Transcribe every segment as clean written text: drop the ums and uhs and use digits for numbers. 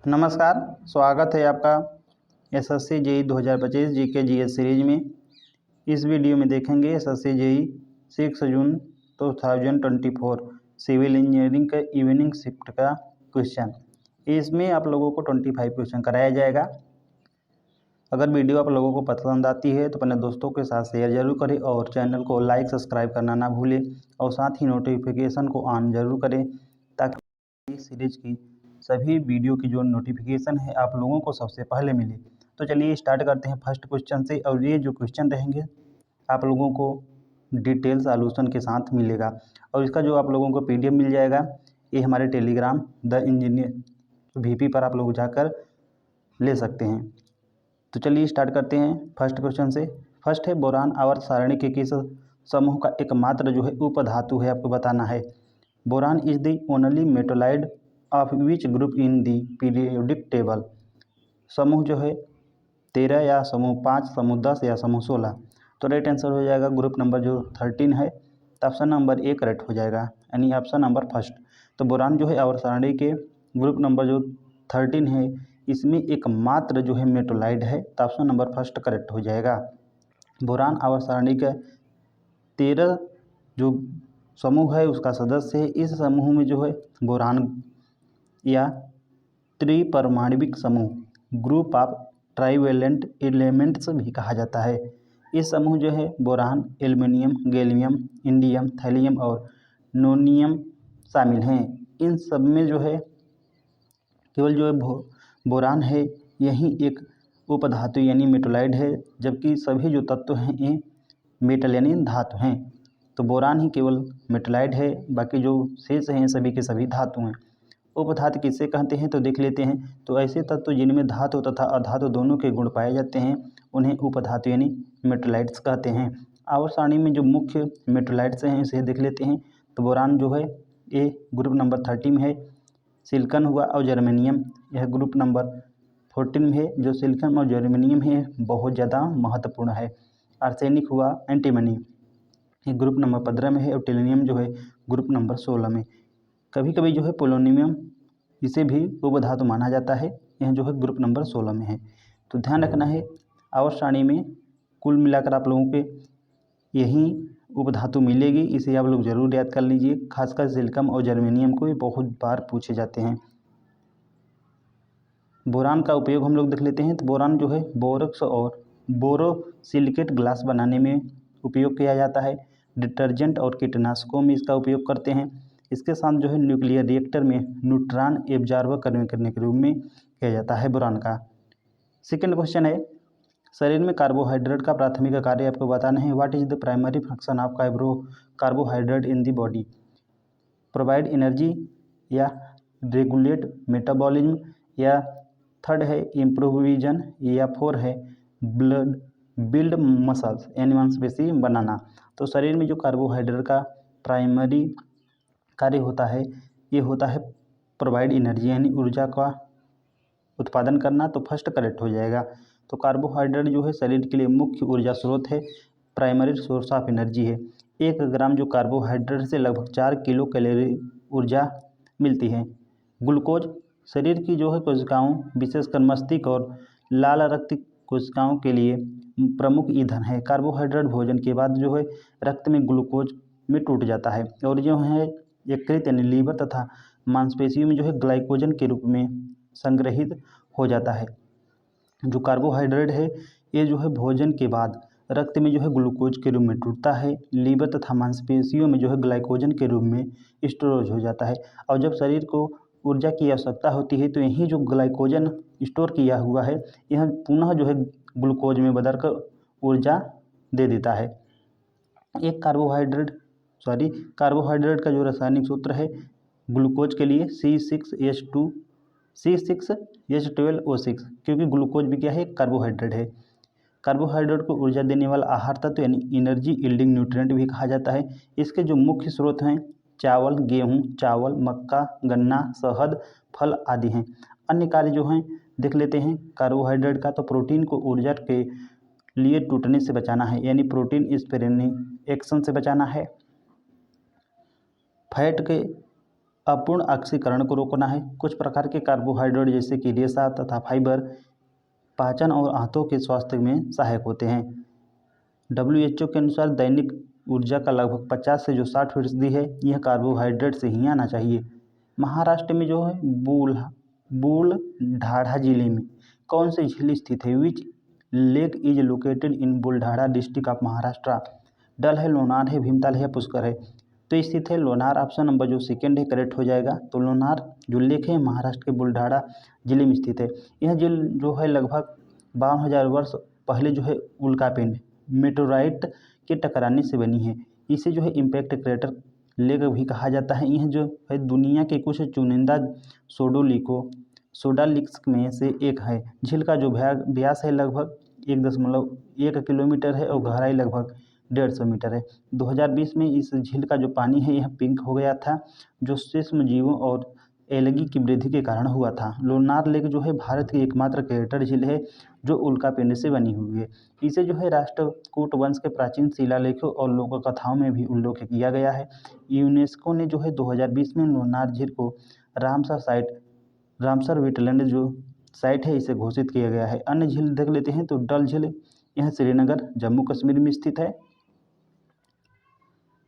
नमस्कार, स्वागत है आपका SSC JE 2025 GK GS series में। इस वीडियो में देखेंगे एसएससी जेई 6 जून 2024 सिविल इंजीनियरिंग का इवनिंग शिफ्ट का क्वेश्चन। इसमें आप लोगों को 25 क्वेश्चन कराया जाएगा। अगर वीडियो आप लोगों को पसंद आती है तो अपने दोस्तों के साथ शेयर जरूर करें और चैनल को लाइक सब्सक्राइब करना ना भूलें और साथ ही नोटिफिकेशन को ऑन जरूर करें ताकि इस सीरीज की सभी वीडियो की जो नोटिफिकेशन है आप लोगों को सबसे पहले मिले। तो चलिए स्टार्ट करते हैं फर्स्ट क्वेश्चन से। और ये जो क्वेश्चन रहेंगे आप लोगों को डिटेल सॉल्यूशन के साथ मिलेगा और इसका जो आप लोगों को पीडीएफ मिल जाएगा। ये हमारे टेलीग्राम द इंजीनियर वीपी पर आप लोग जाकर ले सकते हैं। तो चलिए स्टार्ट करते हैं फर्स्ट क्वेश्चन से। फर्स्ट है बोरान आवर्त सारणी के किस समूह का एकमात्र जो है उपधातु है, आपको बताना है। Boron is the only metalloid of which group in the periodic table. समूह जो है 13 या समूह 5, समूह 10 या समूह 16। तो राइट आंसर हो जाएगा ग्रुप नंबर जो 13 है। तो ऑप्शन नंबर ए करेक्ट हो जाएगा, यानी ऑप्शन नंबर फर्स्ट। तो बोरान जो है आवर्त सारणी के ग्रुप नंबर जो 13 है, इसमें एकमात्र जो है मेटोलाइड है। तो ऑप्शन नंबर फर्स्ट करेक्ट हो जाएगा। बोरान आवर्त सारणी का 13 जो समूह है उसका सदस्य है। इस समूह में जो है बोरान या त्रिपरमाणविक समूह ग्रुप ऑफ ट्राइवेलेंट एलिमेंट्स भी कहा जाता है। इस समूह जो है boron, aluminium, gallium, indium, thallium और नोनियम शामिल हैं। इन सब में जो है केवल जो है बोरान है यही एक उपधातु यानी मेटोलाइड है, जबकि सभी जो तत्व हैं ये मेटल यानी धातु हैं। तो बोरान ही केवल मेटोलाइड है, बाकी जो शेष हैं सभी के सभी धातु हैं। उपधातु किससे कहते हैं तो देख लेते हैं। तो ऐसे तत्व जिनमें धातु तथा अधातु दोनों के गुण पाए जाते हैं उन्हें उपधातु यानी मेटोलाइट्स कहते हैं। आवर्त सारणी में जो मुख्य मेटोलाइट्स हैं इसे देख लेते हैं। तो बोरान जो है ये ग्रुप नंबर 30 में है। सिलिकॉन हुआ और जर्मेनियम यह ग्रुप नंबर 14 में है। जो सिलिकॉन और जर्मेनियम है बहुत ज़्यादा महत्वपूर्ण है। आर्सेनिक हुआ एंटीमनी, ये ग्रुप नंबर 15 में है। और टेलिनियम जो है ग्रुप नंबर 16 में। कभी कभी जो है पोलोनियम इसे भी उपधातु माना जाता है, यह जो है ग्रुप नंबर 16 में है। तो ध्यान रखना है आवर्त सारणी में कुल मिलाकर आप लोगों के यही उपधातु मिलेगी, इसे आप लोग जरूर याद कर लीजिए। खासकर सिलिकॉन और जर्मेनियम को ये बहुत बार पूछे जाते हैं। बोरान का उपयोग हम लोग देख लेते हैं। तो बोरान जो है बोरक्स और बोरोसिलिकेट ग्लास बनाने में उपयोग किया जाता है। डिटर्जेंट और कीटनाशकों में इसका उपयोग करते हैं। इसके साथ जो है न्यूक्लियर रिएक्टर में न्यूट्रॉन एब्जॉर्ब करने के रूप में किया जाता है बोरान का। सेकेंड क्वेश्चन है शरीर में कार्बोहाइड्रेट का प्राथमिक कार्य आपको बताना है। What is the primary function of carbohydrate in the body. Provide energy या रेगुलेट मेटाबॉलिज्म, या थर्ड है इम्प्रूव विजन, या फोर है ब्लड बिल्ड मसल्स यानी मांसपेशी बनाना। तो शरीर में जो कार्बोहाइड्रेट का प्राइमरी कार्य होता है ये होता है प्रोवाइड एनर्जी यानी ऊर्जा का उत्पादन करना। तो फर्स्ट करेक्ट हो जाएगा। तो कार्बोहाइड्रेट जो है शरीर के लिए मुख्य ऊर्जा स्रोत है, प्राइमरी सोर्स ऑफ एनर्जी है। 1 ग्राम जो कार्बोहाइड्रेट से लगभग 4 किलो कैलोरी ऊर्जा मिलती है। ग्लूकोज शरीर की जो है कोशिकाओं विशेषकर मस्तिष्क और लाल रक्त कोशिकाओं के लिए प्रमुख ईंधन है। कार्बोहाइड्रेट भोजन के बाद जो है रक्त में ग्लूकोज में टूट जाता है और जो है यकृत यानी लीवर तथा मांसपेशियों में जो है ग्लाइकोजन के रूप में संग्रहित हो जाता है। जो कार्बोहाइड्रेट है ये जो है भोजन के बाद रक्त में जो है ग्लूकोज के रूप में टूटता है, लीवर तथा मांसपेशियों में जो है ग्लाइकोजन के रूप में स्टोरेज हो जाता है। और जब शरीर को ऊर्जा की आवश्यकता होती है तो यही जो ग्लाइकोजन स्टोर किया हुआ है यह पुनः जो है ग्लूकोज में बदलकर ऊर्जा दे देता है। एक कार्बोहाइड्रेट का जो रासायनिक सूत्र है ग्लूकोज के लिए C6H12O6, क्योंकि ग्लूकोज भी क्या है कार्बोहाइड्रेट है। कार्बोहाइड्रेट को ऊर्जा देने वाला आहार तत्व यानी एनर्जी यील्डिंग न्यूट्रिएंट भी कहा जाता है। इसके जो मुख्य स्रोत हैं चावल, गेहूं, चावल, मक्का, गन्ना, शहद, फल आदि हैं। अन्य कार्य जो हैं देख लेते हैं कार्बोहाइड्रेट का। तो प्रोटीन को ऊर्जा के लिए टूटने से बचाना है यानी प्रोटीन स्पेयरिंग एक्शन से बचाना है। फैट के अपूर्ण ऑक्सीकरण को रोकना है। कुछ प्रकार के कार्बोहाइड्रेट जैसे कि रेशा तथा फाइबर पाचन और आंतों के स्वास्थ्य में सहायक होते हैं। WHO के अनुसार दैनिक ऊर्जा का लगभग 50 से जो 60% है यह कार्बोहाइड्रेट से ही आना चाहिए। महाराष्ट्र में जो है बुलढाणा जिले में कौन सी झील स्थित है? Which lake is located in Buldhana district of Maharashtra? Dal है, लोनार है, भीमताल है या पुष्कर है? तो स्थित है लोनार। ऑप्शन नंबर जो सेकंड है करेक्ट हो जाएगा। तो लोनार जो लेक है महाराष्ट्र के बुलढाणा जिले में स्थित है। यह झील जो है लगभग 52,000 वर्ष पहले जो है उल्कापिंड मेटोराइट के टकराने से बनी है। इसे जो है इम्पैक्ट क्रेटर लेक भी कहा जाता है। यह जो है दुनिया के कुछ चुनिंदा सोडालिक्स में से एक है। झील का जो व्यास है लगभग 1.1 किलोमीटर है और गहराई लगभग 150 मीटर है। 2020 में इस झील का जो पानी है यह पिंक हो गया था, जो सूक्ष्म जीवों और एलगी की वृद्धि के कारण हुआ था। लोनार लेक जो है भारत की एकमात्र क्रेटर झील है जो उल्कापिंड से बनी हुई है। इसे जो है राष्ट्रकूट वंश के प्राचीन शिलालेखों और लोक कथाओं में भी उल्लेख किया गया है। यूनेस्को ने जो है 2020 में लोनार झील को रामसर वेटलैंड जो साइट है इसे घोषित किया गया है। अन्य झील देख लेते हैं। तो डल झील यह श्रीनगर जम्मू कश्मीर में स्थित है।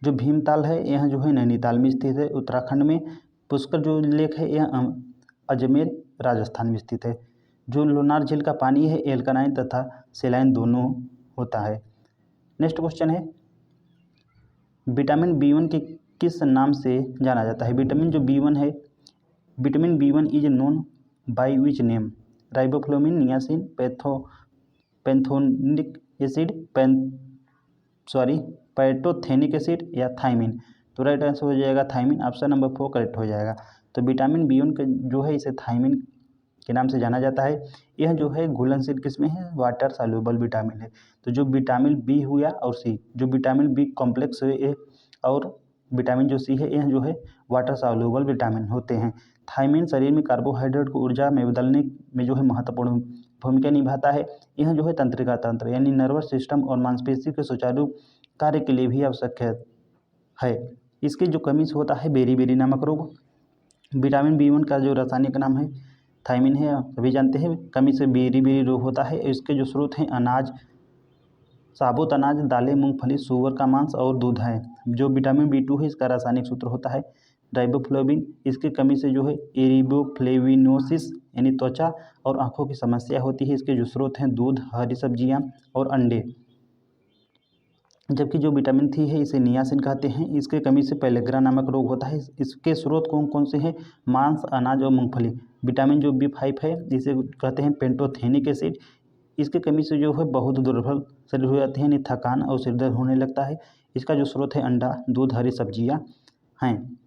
जो भीमताल है यह जो है नैनीताल में स्थित है उत्तराखंड में। पुष्कर जो लेक है यह अजमेर राजस्थान में स्थित है। जो लोनार झील का पानी है एल्कलाइन तथा सेलाइन दोनों होता है। नेक्स्ट क्वेश्चन है विटामिन B1 के किस नाम से जाना जाता है? विटामिन जो B1 है, vitamin B1 is known by which name? Riboflavin, niacin, pantothenic acid, pantothenic acid या थायमिन? तो राइट आंसर हो जाएगा थायमिन। ऑप्शन नंबर 4 करेक्ट हो जाएगा। तो विटामिन B1 का जो है इसे थायमिन के नाम से जाना जाता है। यह जो है घुलनशील किस्में है, वाटर सॉल्युबल विटामिन है। तो जो विटामिन B हुआ और C, जो विटामिन B कॉम्प्लेक्स है और विटामिन जो C है यह जो है वाटर सॉल्युबल विटामिन होते हैं। थायमिन शरीर में कार्बोहाइड्रेट को ऊर्जा में बदलने में जो है महत्वपूर्ण भूमिका निभाता है। यह जो है तंत्रिका तंत्र यानी नर्वस सिस्टम और मांसपेशी के सुचारू कार्य के लिए भी आवश्यक है। इसकी जो कमी से होता है बेरी नामक रोग। विटामिन B1 का जो रासायनिक नाम है थायमिन है, सभी जानते हैं। कमी से बेरी रोग होता है। इसके जो स्रोत हैं अनाज, साबुत अनाज, दालें, मूंगफली, सूअर का मांस और दूध है। जो विटामिन B2 है इसका रासायनिक सूत्र होता है राइबोफ्लाविन। इसकी कमी से जो है एरिबोफ्लेविनोसिस यानी त्वचा और आंखों की समस्या होती है। इसके जो स्रोत हैं दूध, हरी सब्जियां और अंडे। जबकि जो विटामिन C है इसे नियासिन कहते हैं। इसके कमी से पेलेग्रा नामक रोग होता है। इसके स्रोत कौन से हैं? मांस, अनाज और मूंगफली। विटामिन जो B5 है इसे कहते हैं पेंटोथेनिक एसिड। इसकी कमी से जो है बहुत दुर्बल शरीर हो जाते हैं, यानी थकान और सिरदर्द होने लगता है। इसका जो स्रोत है अंडा, दूध, हरी सब्जियां हैं।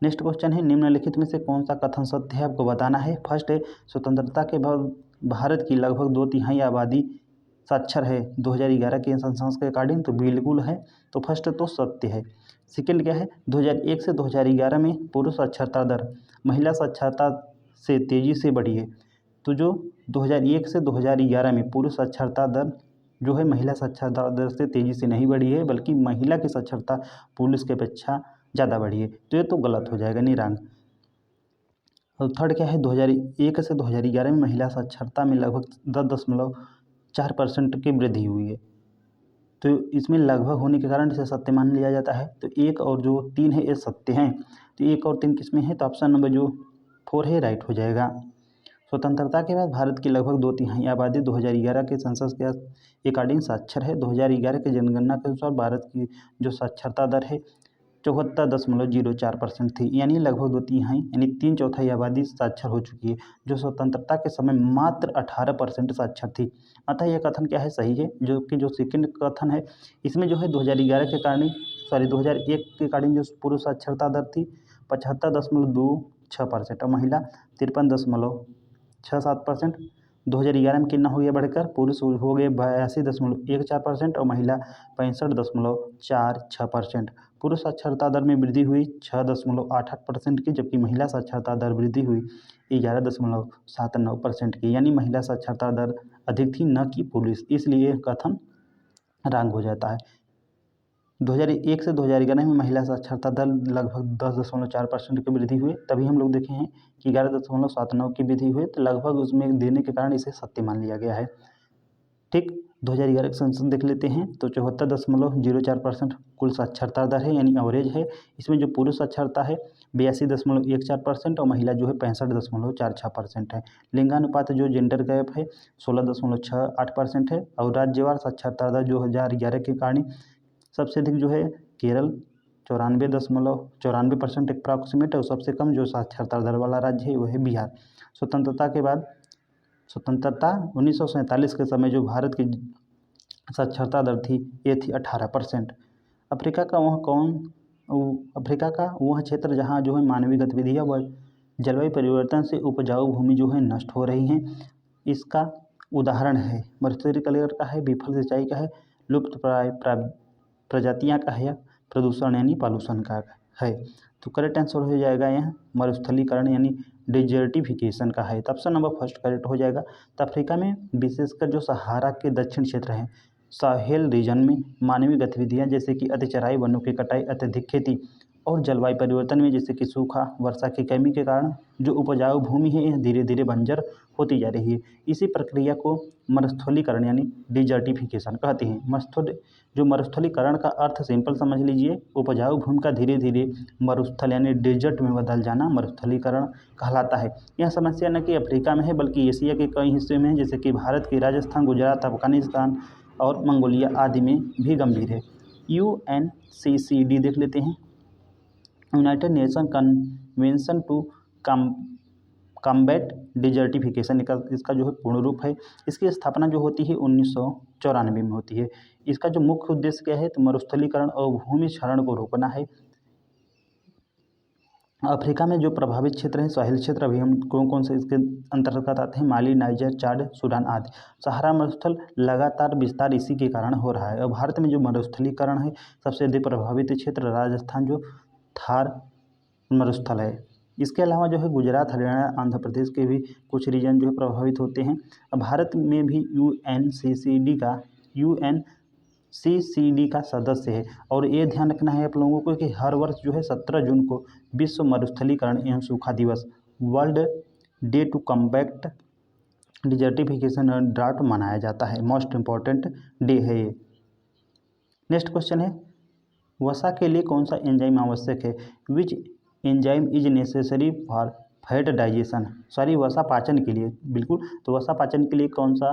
नेक्स्ट क्वेश्चन है निम्नलिखित में से कौन सा कथन सत्य है आपको बताना है। फर्स्ट है स्वतंत्रता के बाद भारत की लगभग 2/3 आबादी साक्षर है 2011 के सेंसस के अकॉर्डिंग। तो बिल्कुल है। तो फर्स्ट तो सत्य है। सेकंड क्या है 2001 से 2011 में पुरुष साक्षरता दर महिला साक्षरता से तेज़ी से बढ़ी है। तो जो 2001 से 2011 में पुरुष साक्षरता दर जो है महिला साक्षरता दर से तेज़ी से नहीं बढ़ी है, बल्कि महिला की साक्षरता पुरुष की अपेक्षा ज़्यादा बढ़ी है। तो ये तो गलत हो जाएगा, निरांग। और थर्ड क्या है 2001 से 2011 में महिला साक्षरता में लगभग 10.4% की वृद्धि हुई है। तो इसमें लगभग होने के कारण इसे सत्य मान लिया जाता है। तो 1 और जो 3 है ये सत्य हैं। तो 1 और 3 किसमें है? तो ऑप्शन नंबर जो 4 है राइट हो जाएगा। स्वतंत्रता के बाद भारत की लगभग 2/3 आबादी 2011 के सेंसस के अकॉर्डिंग साक्षर है। 2011 की जनगणना के अनुसार भारत की जो साक्षरता दर है 74.04% थी, यानी लगभग 2/3 यानी 3/4 आबादी साक्षर हो चुकी है, जो स्वतंत्रता के समय मात्र 18% साक्षर थी। अतः यह कथन क्या है? सही है। जो सेकंड कथन है इसमें जो है 2011 के कारण 2001 के अकॉर्डिंग जो पुरुष साक्षरता दर थी 75.26% और महिला 53.67%। 2011 में कितना हो गया बढ़कर? पुरुष हो गए 82.14% और महिला 65.46%। पुरुष साक्षरता दर में वृद्धि हुई 6.88% की, जबकि महिला साक्षरता दर वृद्धि हुई 11.79% की, यानी महिला साक्षरता दर अधिक थी न कि पुरुष। इसलिए कथन रॉन्ग हो जाता है। 2001 से 2011 में महिला साक्षरता दर लगभग 10.4% की वृद्धि हुई। तभी हम लोग देखे हैं कि 11.79 की वृद्धि हुई, तो लगभग उसमें देने के कारण इसे सत्य मान लिया गया है। ठीक, 2011 का सेंसस देख लेते हैं तो 74.04% कुल साक्षरता दर है, यानी एवरेज है। इसमें जो पुरुष साक्षरता है 82.14% और महिला जो है 65.46% है। लिंगानुपात जो जेंडर गैप है 16.68% है। और राज्यवार साक्षरता दर 2011 के कारण सबसे अधिक जो है केरल 94% अप्रॉक्सीमेट, और सबसे कम जो साक्षरता दर वाला राज्य है वो है बिहार। स्वतंत्रता 1947 के समय जो भारत की साक्षरता दर थी ये थी 18%। अफ्रीका का वह क्षेत्र जहाँ जो है मानवीय गतिविधियाँ व जलवायु परिवर्तन से उपजाऊ भूमि जो है नष्ट हो रही हैं। इसका उदाहरण है मरुस्थलीकरण का है, विफल सिंचाई का है, लुप्त प्रजातियाँ का है, या प्रदूषण यानी पॉल्यूशन का है। तो करेक्ट आंसर हो जाएगा यहाँ मरुस्थलीकरण यानी डिजर्टिफिकेशन का है। तो ऑप्शन नंबर फर्स्ट करेक्ट हो जाएगा। तो अफ्रीका में विशेषकर जो सहारा के दक्षिण क्षेत्र हैं, साहेल रीजन में मानवीय गतिविधियाँ जैसे कि अतिचराई, वनों की कटाई, अत्यधिक खेती और जलवायु परिवर्तन में जैसे कि सूखा, वर्षा की कमी के कारण जो उपजाऊ भूमि है यह धीरे धीरे बंजर होती जा रही है। इसी प्रक्रिया को मरुस्थलीकरण यानी डिजर्टिफिकेशन कहते हैं। जो मरुस्थलीकरण का अर्थ सिंपल समझ लीजिए, उपजाऊ भूमि का धीरे धीरे मरुस्थल यानी डेजर्ट में बदल जाना मरुस्थलीकरण कहलाता है। यह समस्या न कि अफ्रीका में है बल्कि एशिया के कई हिस्से में है, जैसे कि भारत की राजस्थान, गुजरात, अफगानिस्तान और मंगोलिया आदि में भी गंभीर है। UNCCD देख लेते हैं, United Nation Convention to combat desertification, इसका जो है पूर्ण रूप है। इसकी स्थापना जो होती है 1994 में होती है। इसका जो मुख्य उद्देश्य क्या है तो मरुस्थलीकरण और भूमि क्षरण को रोकना है। अफ्रीका में जो प्रभावित क्षेत्र हैं साहिल क्षेत्र, अभी हम कौन से इसके अंतर्गत आते हैं, माली, नाइजर, चाड, सूडान आदि। सहारा मरुस्थल लगातार विस्तार इसी के कारण हो रहा है। और भारत में जो मरुस्थलीकरण है सबसे अधिक प्रभावित क्षेत्र राजस्थान जो थार मरुस्थल है। इसके अलावा जो है गुजरात, हरियाणा, आंध्र प्रदेश के भी कुछ रीजन जो है प्रभावित होते हैं। अब भारत में भी UNCCD का सदस्य है। और ये ध्यान रखना है आप लोगों को कि हर वर्ष जो है 17 जून को विश्व मरुस्थलीकरण एवं सूखा दिवस, world day to combat desertification and drought मनाया जाता है। मोस्ट इम्पॉर्टेंट डे है ये। नेक्स्ट क्वेश्चन है, वसा के लिए कौन सा एंजाइम आवश्यक है? Which enzyme is necessary for fat digestion? Sorry, वसा पाचन के लिए, बिल्कुल। तो वसा पाचन के लिए कौन सा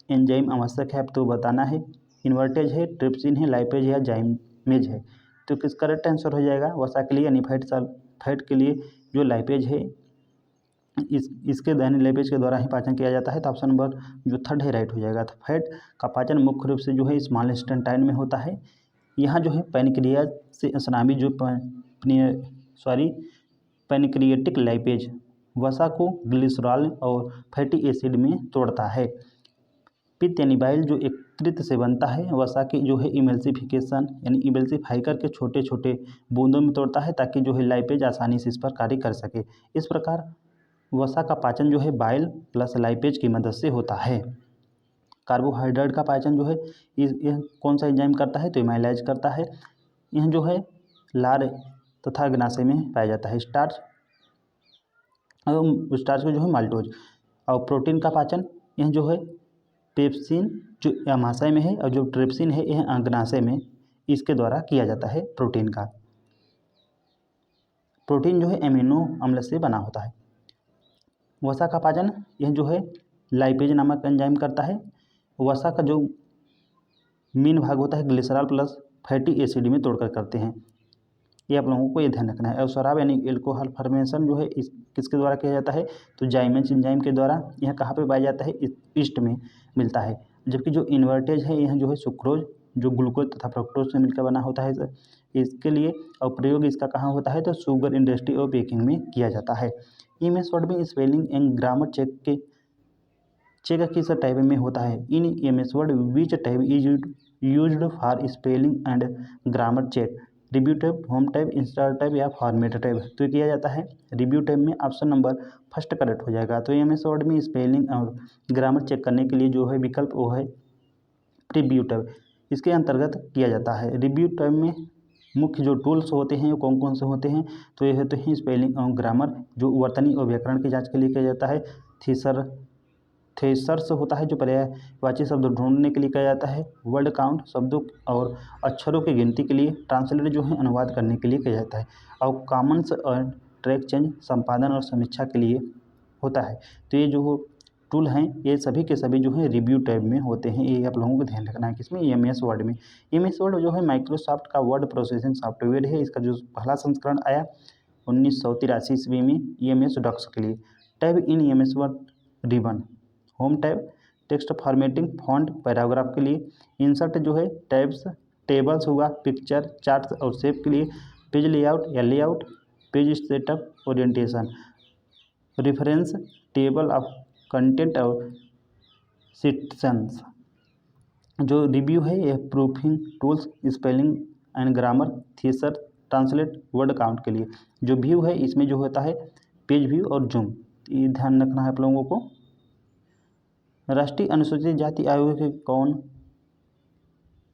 एंजाइम आवश्यक है आपको बताना है। इन्वर्टेज है, ट्रिप्सिन है, लाइपेज है या जाइमेज है? तो किस करेक्ट आंसर हो जाएगा वसा के लिए यानी फैट के लिए जो लाइपेज है इसके यानी लाइपेज के द्वारा ही पाचन किया जाता है। तो ऑप्शन नंबर जो थर्ड है राइट हो जाएगा। तो फैट का पाचन मुख्य रूप से जो है स्मॉल इंटेस्टाइन में होता है। यहाँ जो है पैनक्रियाज से स्रावी जो पैनक्रिएटिक लाइपेज वसा को ग्लिसरॉल और फैटी एसिड में तोड़ता है। पित्त यानी बाइल जो एकत्रित से बनता है वसा की जो है इमल्सिफिकेशन यानी इमल्सिफाई करके छोटे छोटे बूंदों में तोड़ता है ताकि जो है लाइपेज आसानी से इस पर कार्य कर सके। इस प्रकार वसा का पाचन जो है बाइल प्लस लाइपेज की मदद से होता है। कार्बोहाइड्रेट का पाचन जो है यह कौन सा एंजाइम करता है तो एमाइलेज करता है। यह जो है लार तथा अग्नाशय में पाया जाता है। स्टार्च को जो है माल्टोज। और प्रोटीन का पाचन यह जो है पेप्सिन जो अमाशय में है और जो ट्रिप्सिन है यह अग्नाशय में, इसके द्वारा किया जाता है प्रोटीन का। प्रोटीन जो है एमिनो अम्ल से बना होता है। वसा का पाचन यह जो है लाइपेज नामक एंजाइम करता है। वसा का जो मेन भाग होता है ग्लिसरॉल प्लस फैटी एसिड में तोड़कर करते हैं। ये आप लोगों को ये ध्यान रखना है। और शराब यानी एल्कोहल फॉर्मेशन जो है इस किसके द्वारा किया जाता है तो जाइमेज एंजाइम के द्वारा। यह कहाँ पे पाया जाता है ईस्ट में मिलता है। जबकि जो इन्वर्टेज है यह जो है सुक्रोज जो ग्लूकोज तथा फ्रक्टोज से मिलकर बना होता है इसके लिए। और प्रयोग इसका कहाँ होता है तो शुगर इंडस्ट्री और बेकिंग में किया जाता है। इमेज वर्ड में स्पेलिंग एंड ग्रामर चेक किस टाइप में होता है। In MS Word which type is used for spelling and grammar check? Review type, home type, insert type या फॉर्मेट टाइप? तो किया जाता है रिव्यू टाइप में। ऑप्शन नंबर फर्स्ट करेक्ट हो जाएगा। तो एमएस वर्ड में स्पेलिंग और ग्रामर चेक करने के लिए जो है विकल्प वो है प्रीव्यू टाइप। इसके अंतर्गत किया जाता है। रिव्यू टाइम में मुख्य जो टूल्स होते हैं वो कौन कौन से होते हैं, तो ये होते हैं स्पेलिंग और ग्रामर, जो वर्तनी और व्याकरण की जांच के लिए किया जाता है। थेसर्स होता है जो पर्यायवाची शब्द ढूंढने के लिए किया जाता है। वर्ड काउंट शब्दों और अक्षरों की गिनती के लिए। ट्रांसलेट जो है अनुवाद करने के लिए किया जाता है। और कॉमन्स और ट्रैक चेंज संपादन और समीक्षा के लिए होता है। तो ये जो टूल हैं ये सभी के सभी जो है रिव्यू टैब में होते हैं। ये आप लोगों को ध्यान रखना है। किसमें? एमएस वर्ड में। एमएस वर्ड जो है माइक्रोसॉफ्ट का वर्ड प्रोसेसिंग सॉफ्टवेयर है। इसका जो पहला संस्करण आया 1983 ईस्वी में एमएस डॉक्स के लिए। Tab in MS Word ribbon. Home tab text formatting font paragraph के लिए। इंसर्ट जो है टैब्स टेबल्स हुआ, पिक्चर चार्ट्स और शेप के लिए। पेज लेआउट या layout, page setup, orientation, reference, table of content और सिटेशंस। जो रिव्यू है यह proofing tools, spelling and grammar, thesaurus, translate, word count के लिए। जो व्यू है इसमें जो होता है पेज व्यू और जूम। ये ध्यान रखना है आप लोगों को। राष्ट्रीय अनुसूचित जाति आयोग के कौन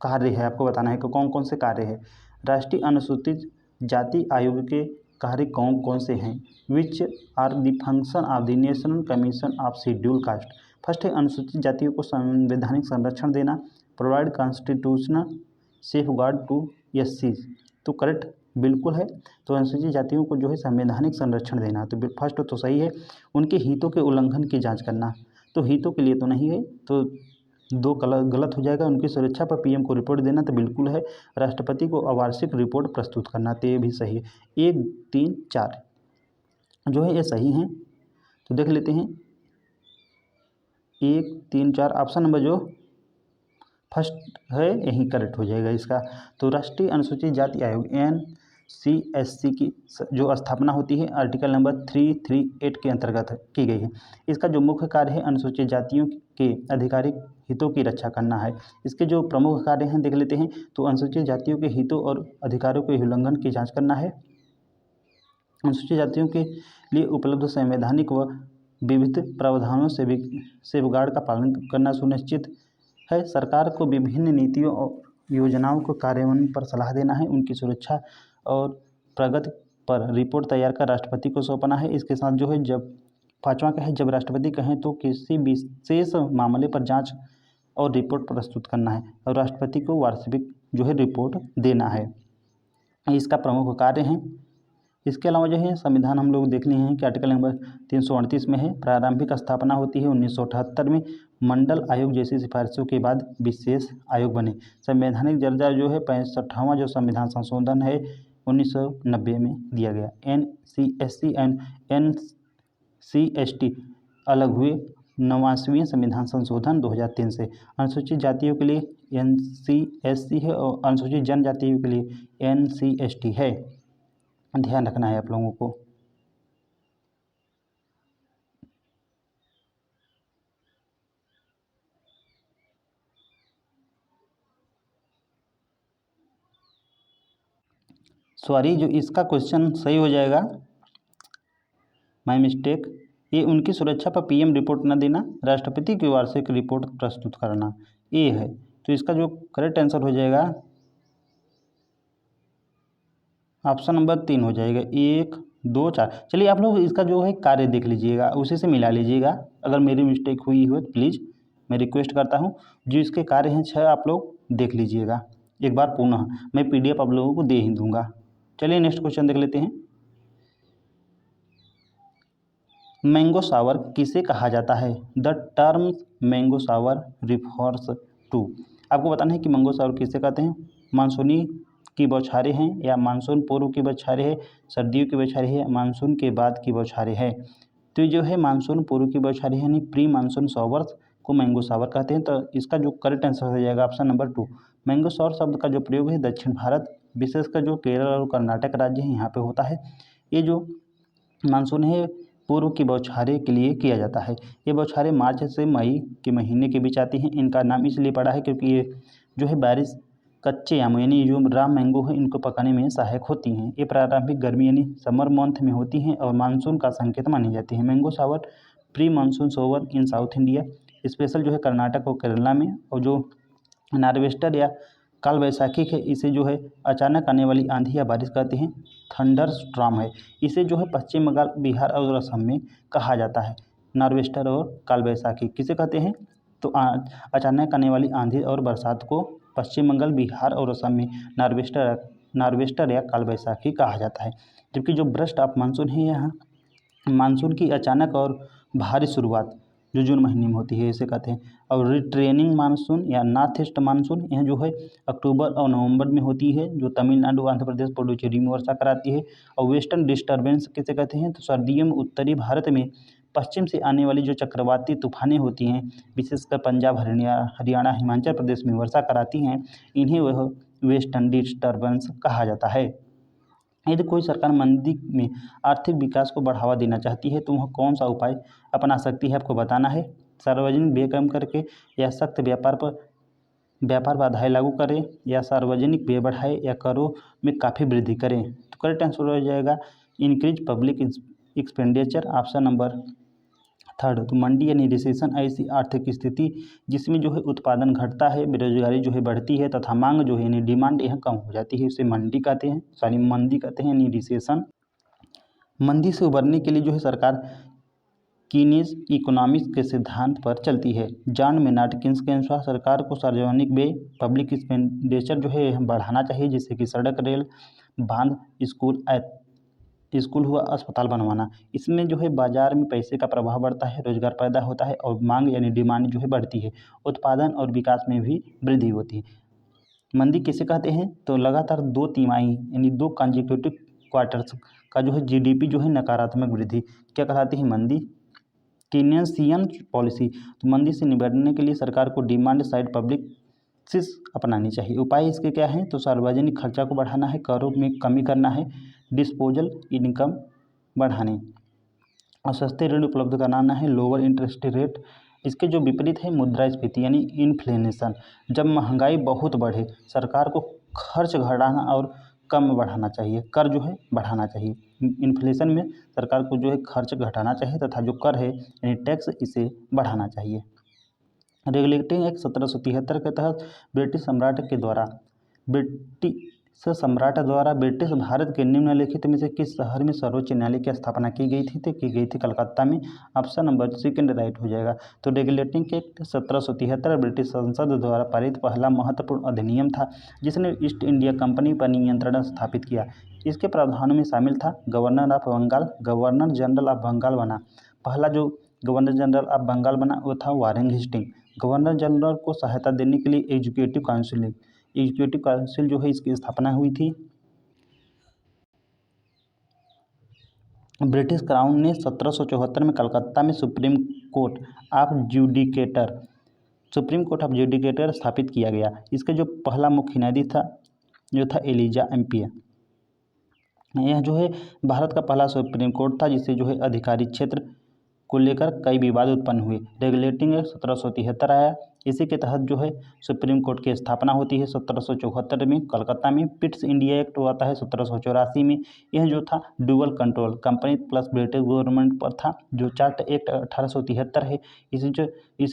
कार्य है, आपको बताना है कि कौन कौन से कार्य है। राष्ट्रीय अनुसूचित जाति आयोग के कार्य कौन कौन से हैं। Which are the function of the National Commission of Schedule Caste. First है अनुसूचित जातियों को संवैधानिक संरक्षण देना। Provide constitutional safeguard to SC. तो करेक्ट बिल्कुल है। तो अनुसूचित जातियों को जो है संवैधानिक संरक्षण देना, तो फर्स्ट तो सही है। उनके हितों के उल्लंघन की जांच करना, तो हितों के लिए तो नहीं है, तो दो गलत हो जाएगा। उनकी सुरक्षा पर पीएम को रिपोर्ट देना, तो बिल्कुल है। राष्ट्रपति को अवार्षिक रिपोर्ट प्रस्तुत करना, तो ये भी सही है। 1, 3, 4 जो है ये सही हैं। तो देख लेते हैं 1, 3, 4 ऑप्शन नंबर जो फर्स्ट है यही करेक्ट हो जाएगा इसका। तो राष्ट्रीय अनुसूचित जाति आयोग NCSC की जो स्थापना होती है आर्टिकल नंबर 338 के अंतर्गत की गई है। इसका जो मुख्य कार्य है अनुसूचित जातियों के आधिकारिक हितों की रक्षा करना है। इसके जो प्रमुख कार्य हैं देख लेते हैं। तो अनुसूचित जातियों के हितों और अधिकारों के उल्लंघन की जांच करना है। अनुसूचित जातियों के लिए उपलब्ध संवैधानिक व विविध प्रावधानों से भी सेफगार्ड का पालन करना सुनिश्चित है। सरकार को विभिन्न नीतियों और योजनाओं को कार्यान्वयन पर सलाह देना है। उनकी सुरक्षा और प्रगति पर रिपोर्ट तैयार कर राष्ट्रपति को सौंपना है। इसके साथ जो है जब पाँचवां का है जब राष्ट्रपति कहें तो किसी विशेष मामले पर जांच और रिपोर्ट प्रस्तुत करना है और राष्ट्रपति को वार्षिक जो है रिपोर्ट देना है। इसका प्रमुख कार्य है। इसके अलावा जो है संविधान हम लोग देख लिए हैं कि आर्टिकल नंबर 338 में है। प्रारंभिक स्थापना होती है 1978 में। मंडल आयोग जैसी सिफारिशों के बाद विशेष आयोग बने। संवैधानिक दर्जा जो है 65वां जो संविधान संशोधन है 1990 में दिया गया। NCSC एंड NCST अलग हुए। 89वें संविधान संशोधन 2003 से। अनुसूचित जातियों के लिए NCSC है और अनुसूचित जनजातियों के लिए NCST है। ध्यान रखना है आप लोगों को। सॉरी जो इसका क्वेश्चन सही हो जाएगा, माय मिस्टेक। ये उनकी सुरक्षा पर पीएम रिपोर्ट न देना, राष्ट्रपति की वार्षिक रिपोर्ट प्रस्तुत करना, ये है। तो इसका जो करेक्ट आंसर हो जाएगा ऑप्शन नंबर 3 हो जाएगा। 1, 2, 4। चलिए आप लोग इसका जो है कार्य देख लीजिएगा, उसी से मिला लीजिएगा। अगर मेरी मिस्टेक हुई हो तो प्लीज़ मैं रिक्वेस्ट करता हूँ जो इसके कार्य हैं 6 आप लोग देख लीजिएगा एक बार पुनः। मैं PDF आप लोगों को दे ही दूंगा। चलिए नेक्स्ट क्वेश्चन देख लेते हैं। मैंगो सावर किसे कहा जाता है? The term mango shower refers to. आपको बताना है कि मैंगो सावर किसे कहते हैं। मानसूनी की बौछारें हैं या मानसून पूर्व की बौछारें हैं, सर्दियों की बौछारें हैं, मानसून के बाद की बौछारें हैं। तो ये जो है मानसून पूर्व की बौछारें यानी प्री मानसून शॉवर्स को मैंगो सावर कहते हैं। तो इसका जो करेक्ट आंसर हो जाएगा ऑप्शन नंबर 2। मैंगो सावर शब्द का जो प्रयोग है दक्षिण भारत विशेषकर जो केरल और कर्नाटक राज्य है यहाँ पे होता है। ये जो मानसून है पूर्व की बौछारें के लिए किया जाता है। ये बौछारें मार्च से मई के महीने के बीच आती हैं। इनका नाम इसलिए पड़ा है क्योंकि ये जो है बारिश कच्चे आम यानी जो राम मैंगो है इनको पकाने में सहायक होती हैं। ये प्रारंभिक गर्मी यानी समर मंथ में होती हैं और मानसून का संकेत मानी जाती है। मैंगो सावर प्री मानसून सोवर इन साउथ इंडिया, स्पेशल जो है कर्नाटक और केरला में, और जो नार्वेस्टर या काल वैसाखी है, इसे जो है अचानक आने वाली आंधी या बारिश कहते हैं। थंडर स्ट्रॉम है, इसे जो है पश्चिम बंगाल, बिहार और असम में कहा जाता है। नार्वेस्टर और काल वैसाखी किसे कहते हैं? तो अचानक आने वाली आंधी और बरसात को पश्चिम बंगाल, बिहार और असम में नार्वेस्टर या काल वैसाखी कहा जाता है। जबकि जो ब्रस्ट ऑफ मानसून है, यहाँ मानसून की अचानक और भारी शुरुआत जो जून महीने में होती है इसे कहते हैं। और रिट्रेनिंग मानसून या नॉर्थ ईस्ट मानसून यह जो है अक्टूबर और नवंबर में होती है, जो तमिलनाडु, आंध्र प्रदेश, पुडुचेरी में वर्षा कराती है। और वेस्टर्न डिस्टर्बेंस किसे कहते हैं? तो सर्दियों में उत्तरी भारत में पश्चिम से आने वाली जो चक्रवाती तूफानें होती हैं, विशेषकर पंजाब, हरियाणा, हिमाचल प्रदेश में वर्षा कराती हैं, इन्हें वह वेस्टर्न डिस्टर्बेंस कहा जाता है। यदि कोई सरकार मंदी में आर्थिक विकास को बढ़ावा देना चाहती है तो वह कौन सा उपाय अपना सकती है, आपको बताना है। सार्वजनिक व्यय कम करके, या सख्त व्यापार बाधाएं लागू करें, या सार्वजनिक व्यय बढ़ाए, या करों में काफ़ी वृद्धि करें। तो करेक्ट आंसर हो जाएगा increase public expenditure, option number 3। तो मंडी यानी रिसेशन ऐसी आर्थिक स्थिति जिसमें जो है उत्पादन घटता है, बेरोजगारी जो है बढ़ती है तथा मांग जो है यानी डिमांड यह कम हो जाती है, इसे मंदी कहते हैं यानी रिसेशन। मंदी से उबरने के लिए जो है सरकार कीनीज इकोनॉमिक्स के सिद्धांत पर चलती है। जॉन मेनार्ड किन्स के अनुसार सरकार को सार्वजनिक व्यय, पब्लिक एक्सपेंडिचर जो है बढ़ाना चाहिए, जिससे कि सड़क, रेल, बांध, स्कूल हुआ, अस्पताल बनवाना। इसमें जो है बाजार में पैसे का प्रभाव बढ़ता है, रोजगार पैदा होता है और मांग यानी डिमांड जो है बढ़ती है, उत्पादन और विकास में भी वृद्धि होती है। मंदी किसे कहते हैं? तो लगातार 2 तिमाही यानी 2 कंसेक्यूटिव क्वार्टर्स का जो है जीडीपी जो है नकारात्मक वृद्धि क्या कहलाती है? मंदी। कीनेसियन पॉलिसी, तो मंदी से निपटने के लिए सरकार को डिमांड साइड पब्लिक अपनानी चाहिए। उपाय इसके क्या हैं? तो सार्वजनिक खर्चा को बढ़ाना है, करों में कमी करना है, डिस्पोजल इनकम बढ़ाने और सस्ते ऋण उपलब्ध कराना है, लोअर इंटरेस्ट रेट। इसके जो विपरीत है मुद्रास्फीति यानी इन्फ्लेशन। जब महंगाई बहुत बढ़े, सरकार को खर्च घटाना और कम बढ़ाना चाहिए, कर जो है बढ़ाना चाहिए। इन्फ्लेशन में सरकार को जो है खर्च घटाना चाहिए तथा जो कर है यानी टैक्स इसे बढ़ाना चाहिए। रेगुलेटिंग एक्ट 1773 के तहत ब्रिटिश सम्राट द्वारा ब्रिटिश भारत के निम्नलिखित में से किस शहर में सर्वोच्च न्यायालय की स्थापना की गई थी? तो की गई थी कलकत्ता में, ऑप्शन नंबर 2 राइट हो जाएगा। तो रेगुलेटिंग एक्ट 1773 ब्रिटिश संसद द्वारा पारित पहला महत्वपूर्ण अधिनियम था जिसने ईस्ट इंडिया कंपनी पर नियंत्रण स्थापित किया। इसके प्रावधानों में शामिल था गवर्नर जनरल ऑफ बंगाल बना। पहला जो गवर्नर जनरल ऑफ बंगाल बना वो था वारेन हेस्टिंग। गवर्नर जनरल को सहायता देने के लिए एग्जीक्यूटिव काउंसिल जो है इसकी स्थापना हुई थी। ब्रिटिश क्राउन ने 1774 में कलकत्ता में सुप्रीम कोर्ट ऑफ जुडिकेटर स्थापित किया गया। इसके जो पहला मुख्य न्यायाधीश था जो था एलिजा एम्पियर। यह जो है भारत का पहला सुप्रीम कोर्ट था जिससे जो है अधिकारी क्षेत्र को लेकर कई विवाद उत्पन्न हुए। रेगुलेटिंग एक्ट 1773 आया, इसी के तहत जो है सुप्रीम कोर्ट की स्थापना होती है। 1774 में कलकत्ता में पिट्स इंडिया एक्ट आता है 1784 में। यह जो था dual control company plus British government पर था। जो चार्ट एक्ट 1873 है, इसे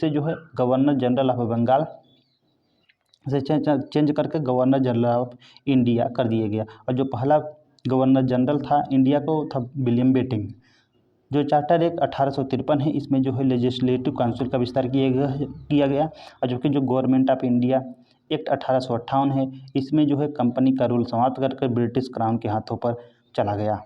जो है गवर्नर जनरल ऑफ बंगाल से चेंज करके गवर्नर जनरल ऑफ इंडिया कर दिया गया। और जो पहला गवर्नर जनरल था इंडिया को था विलियम बेंटिंक। जो चार्टर एक्ट 1853 है, इसमें जो है लेजिस्लेटिव काउंसिल का विस्तार किया गया। और जबकि जो गवर्नमेंट ऑफ इंडिया एक्ट 1858 है, इसमें जो है कंपनी का रूल समाप्त करके ब्रिटिश क्राउन के हाथों पर चला गया।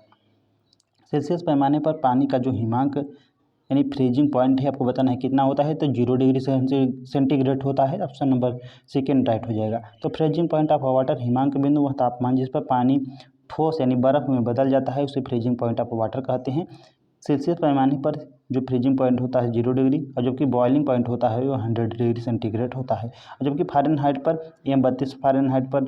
सेल्सियस पैमाने पर पानी का जो हिमांक यानी फ्रीजिंग पॉइंट है, आपको बताना है कितना होता है। तो 0 डिग्री सेंटीग्रेड होता है, ऑप्शन नंबर 2 राइट हो जाएगा। तो फ्रीजिंग पॉइंट ऑफ वाटर, हिमांक बिंदु वह तापमान जिस पर पानी ठोस यानी बर्फ में बदल जाता है उसे फ्रीजिंग पॉइंट ऑफ वाटर कहते हैं। सेल्सियस पैमाने पर जो फ्रीजिंग पॉइंट होता है 0 डिग्री, और जबकि बॉइलिंग पॉइंट होता है वो 100 डिग्री सेंटीग्रेड होता है। और जबकि फ़ारेनहाइट पर या 32 फ़ारेनहाइट पर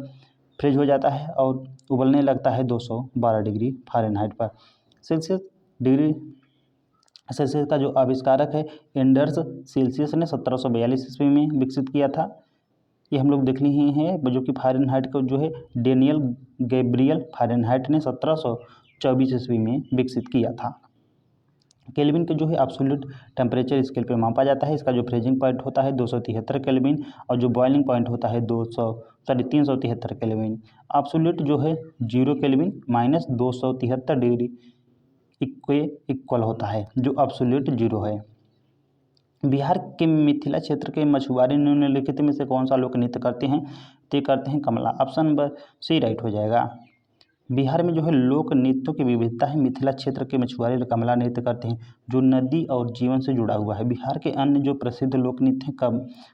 फ्रीज हो जाता है और उबलने लगता है 212 डिग्री फ़ारेनहाइट पर। सेल्सियस का जो आविष्कारक है एंडर्स सेल्सियस ने 1742 ईस्वी में विकसित किया था। ये हम लोग देख लिए हैं। जो कि फ़ारेनहाइट को जो है डेनियल गैब्रियल फ़ारेनहाइट ने 1724 ईस्वी में विकसित किया था। केल्विन के जो है एब्सोल्यूट टेम्परेचर स्केल पे मापा जाता है। इसका जो फ्रीजिंग पॉइंट होता है 273 केल्विन और जो बॉइलिंग पॉइंट होता है 373 केल्विन। एब्सोल्यूट जो है 0 केल्विन माइनस 273 डिग्री इक्वल होता है, जो एब्सोल्यूट 0 है। बिहार के मिथिला क्षेत्र के मछुआरे निम्नलिखित में से कौन सा लोक नृत्य करते हैं? तो करते हैं कमला। ऑप्शन नंबर सी राइट हो जाएगा। बिहार में जो है लोक नृत्यों की विविधता है। मिथिला क्षेत्र के मछुआरे कमला नृत्य करते हैं, जो नदी और जीवन से जुड़ा हुआ है। बिहार के अन्य जो प्रसिद्ध लोक नृत्य हैं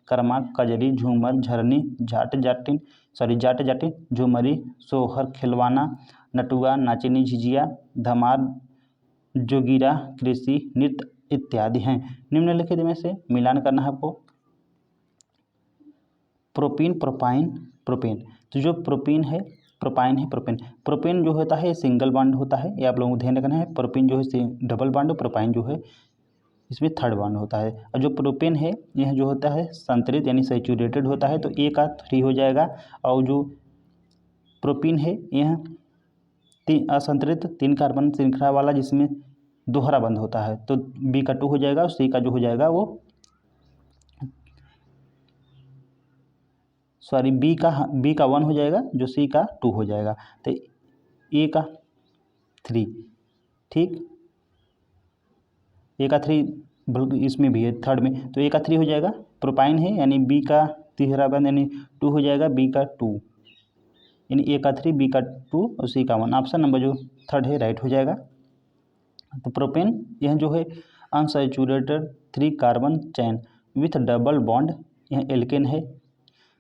कर्मा, कजरी, झूमर, झरनी, जाट जाटिन, झूमरी, सोहर, खिलवाना, नटुआ, नाचिनी, झिझिया, धमार, जोगिरा, कृषि नृत्य इत्यादि हैं। निम्नलिखित में से मिलान करना है आपको। Propene, propyne, propane. तो जो प्रोपीन है, प्रोपाइन है, प्रोपेन। प्रोपेन जो होता है सिंगल बॉन्ड होता है, ये आप लोगों को ध्यान रखना है। प्रोपीन जो है डबल बॉन्ड, प्रोपाइन जो है इसमें थर्ड बॉन्ड होता है। और जो प्रोपेन है यह जो होता है संतरित यानी सैचुरेटेड होता है, तो ए का 3 हो जाएगा। और जो प्रोपीन है यह असंतरित 3 कार्बन श्रृंखला वाला जिसमें दोहरा बंध होता है, तो बी का 2 हो जाएगा। और सी का जो हो जाएगा वो बी का 1 हो जाएगा, जो सी का 2 हो जाएगा। तो ए का 3, ठीक, ए का 3 बल्कि इसमें भी है थर्ड में, तो ए का 3 हो जाएगा। प्रोपाइन है यानी बी का तीसरा बंध यानी 2 हो जाएगा, बी का 2 यानी ए का 3, बी का 2 और सी का 1। ऑप्शन नंबर जो थर्ड है राइट हो जाएगा। तो प्रोपेन यह जो है unsaturated 3 carbon chain with double bond, यह एल्केन है।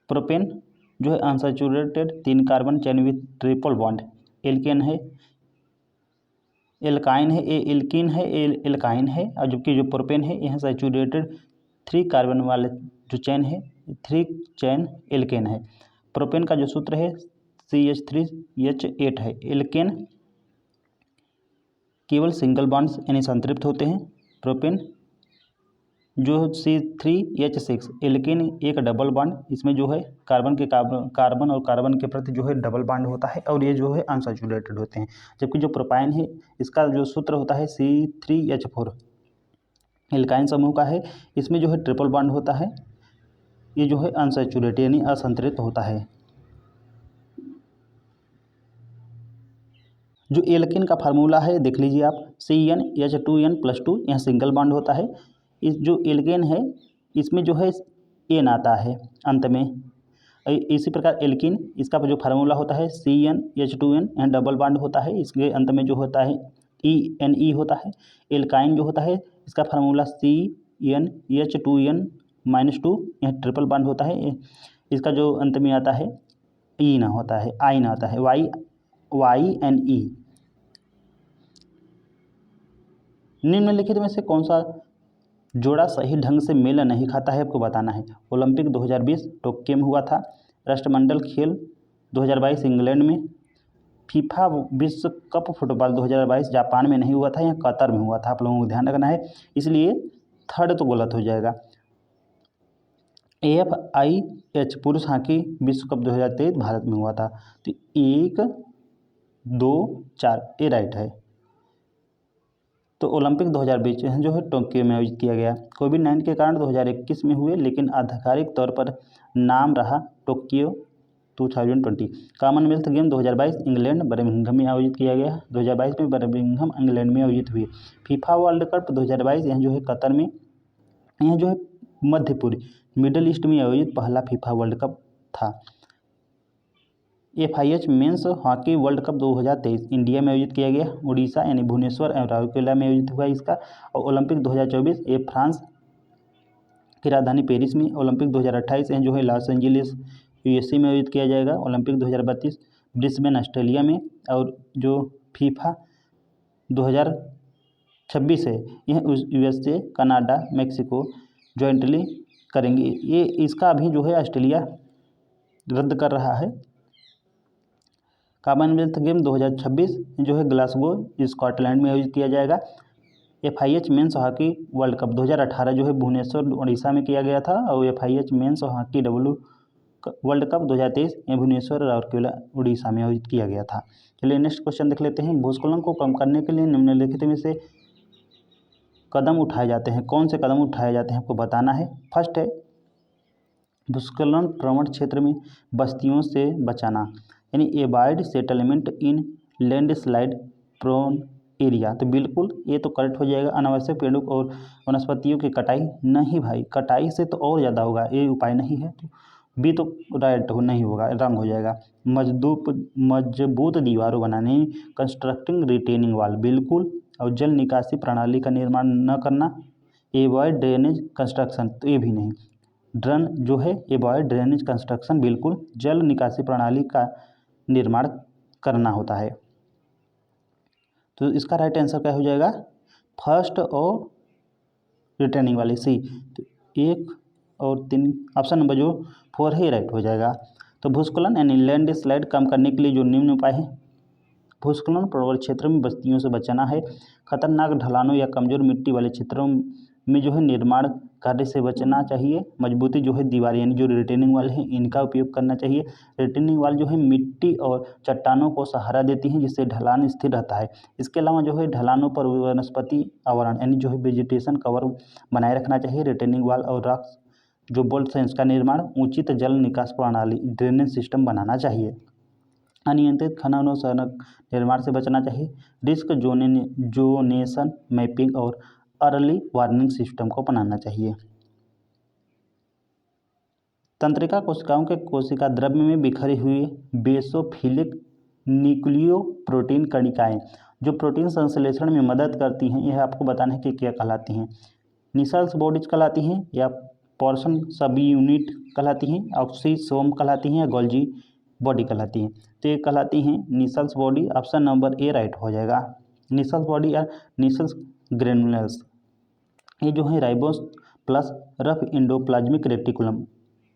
प्रोपेन जो है unsaturated 3 carbon chain with triple bond, alkane है। एल्काइन है, ए एल्कीन है, ए एल्काइन है। और जबकि जो प्रोपेन है यह सैचुरेटेड 3 कार्बन वाले जो चैन है 3 चैन एल्केन है। प्रोपेन का जो सूत्र है CH3H8 है। एल्केन केवल सिंगल बॉन्ड्स यानी संतृप्त होते हैं। प्रोपेन जो C3H6 एल्केन एक डबल बॉन्ड, इसमें जो है कार्बन और कार्बन के प्रति जो है डबल बॉन्ड होता है और ये जो है अनसैचुरेटेड होते हैं। जबकि जो प्रोपाइन है इसका जो सूत्र होता है C3H4 एल्काइन समूह का है, इसमें जो है ट्रिपल बॉन्ड होता है, ये जो है अनसैचुरेटेड यानी असंतृप्त होता है। जो एल्केन का फार्मूला है देख लीजिए आप, CnH2n+2, यह सिंगल बॉन्ड होता है। इस जो एल्केन है इसमें जो है एन आता है अंत में। इसी प्रकार एल्कीन इसका जो फार्मूला होता है CnH2n, यह डबल बॉन्ड होता है, इसके अंत में जो होता है ENE होता है। एल्काइन जो होता है इसका फार्मूला CnH2n-2, यह ट्रिपल बॉन्ड होता है, इसका जो अंत में आता है ई ना होता है, आई ना आता है, YNE। निम्नलिखित में से कौन सा जोड़ा सही ढंग से मेल नहीं खाता है आपको बताना है। ओलंपिक 2020 टोक्यो में हुआ था, राष्ट्रमंडल खेल 2022 इंग्लैंड में, फीफा विश्व कप फुटबॉल 2022 जापान में नहीं हुआ था, यह कतर में हुआ था। आप लोगों को ध्यान रखना है, इसलिए थर्ड तो गलत हो जाएगा। AFIH पुरुष हॉकी विश्व कप 2023 भारत में हुआ था, तो 1, 2, 4 ये राइट है। तो ओलंपिक 2020 जो है टोक्यो में आयोजित किया गया। कोविड-19 के कारण 2021 में हुए, लेकिन आधिकारिक तौर पर नाम रहा Tokyo 2020। Commonwealth game 2022 England Birmingham में आयोजित किया गया। 2022 में बर्मिंघम इंग्लैंड में आयोजित हुए। फीफा वर्ल्ड कप 2022 यह जो है कतर में, यह जो है मध्य पूर्व मिडल ईस्ट में आयोजित पहला फीफा वर्ल्ड कप था। FIH men's hockey world cup 2023 India में आयोजित किया गया। उड़ीसा यानी भुवनेश्वर एवं राउरकेला में आयोजित हुआ इसका। और ओलंपिक 2024 ये फ्रांस की राजधानी पेरिस में। ओलंपिक 2028 जो है लॉस एंजलिस USA में आयोजित किया जाएगा। ओलंपिक 2032 ब्रिस्बेन ऑस्ट्रेलिया में। और जो फीफा 2026 है यह USA, कनाडा, मैक्सिको जॉइंटली करेंगे। ये इसका अभी जो है ऑस्ट्रेलिया रद्द कर रहा है। कॉमनवेल्थ गेम 2026 जो है ग्लासगो स्कॉटलैंड में आयोजित किया जाएगा। FIH men's hockey world cup 2018 जो है भुवनेश्वर उड़ीसा में किया गया था। और FIH men's hockey world cup 2023 Bhubaneswar Rourkela Orissa में आयोजित किया गया था। चलिए नेक्स्ट क्वेश्चन देख लेते हैं। भूस्खलन को कम करने के लिए निम्नलिखित में से कदम उठाए जाते हैं, कौन से कदम उठाए जाते हैं आपको बताना है। फर्स्ट है भूस्खलन प्रवण क्षेत्र में बस्तियों से बचाना, यानी avoid settlement in landslide prone area. तो बिल्कुल ये तो करेक्ट हो जाएगा। अनावश्यक पेड़ों और वनस्पतियों की कटाई नहीं भाई, कटाई से तो और ज़्यादा होगा, ये उपाय नहीं है। तो बी तो राइट हो नहीं होगा, रंग हो जाएगा। मजबूत दीवारों बनाने, कंस्ट्रक्टिंग रिटेनिंग वाल, बिल्कुल। और जल निकासी प्रणाली का निर्माण न करना, एवॉइड ड्रेनेज कंस्ट्रक्शन, तो ये भी नहीं। ड्रन जो है एवॉइड ड्रेनेज कंस्ट्रक्शन, बिल्कुल जल निकासी प्रणाली का निर्माण करना होता है। तो इसका राइट आंसर क्या हो जाएगा, फर्स्ट और रिटर्निंग वाली सी। तो 1 और 3 ऑप्शन नंबर जो 4 है राइट हो जाएगा। तो भूस्खलन यानी लैंड स्लाइड कम करने के लिए जो निम्न उपाय है, भूस्खलन प्रवण क्षेत्र में बस्तियों से बचाना है, खतरनाक ढलानों या कमजोर मिट्टी वाले क्षेत्रों में जो है निर्माण कार्य से बचना चाहिए। मजबूती जो है दीवार यानी जो रिटेनिंग वाल है इनका उपयोग करना चाहिए। रिटेनिंग वाल जो है मिट्टी और चट्टानों को सहारा देती हैं जिससे ढलान स्थिर रहता है। इसके अलावा जो है ढलानों पर वनस्पति आवरण यानी जो है वेजिटेशन कवर बनाए रखना चाहिए। रिटेनिंग वाल और रॉक जो बोल्ट हैं इसका निर्माण, उचित जल निकास प्रणाली ड्रेनेज सिस्टम बनाना चाहिए। अनियंत्रित खनन और सड़क निर्माण से बचना चाहिए। रिस्क जोनेशन मैपिंग और अर्ली वार्निंग सिस्टम को अपनाना चाहिए। तंत्रिका कोशिकाओं के कोशिका द्रव्य में बिखरी हुई बेसोफिलिक न्यूक्लियो प्रोटीन कणिकाएं जो प्रोटीन संश्लेषण में मदद करती हैं, यह आपको बताना है कि क्या कहलाती हैं। निसल्स बॉडीज कहलाती हैं या पोर्शन सब यूनिट कहलाती हैं, ऑक्सीसोम कहलाती हैं या गोल्जी बॉडी कहलाती हैं। तो ये कहलाती हैं Nissl's body, option number A right हो जाएगा। निसल्स बॉडी या निसल्स ग्रेनुलस, ये जो है ribose plus rough endoplasmic reticulum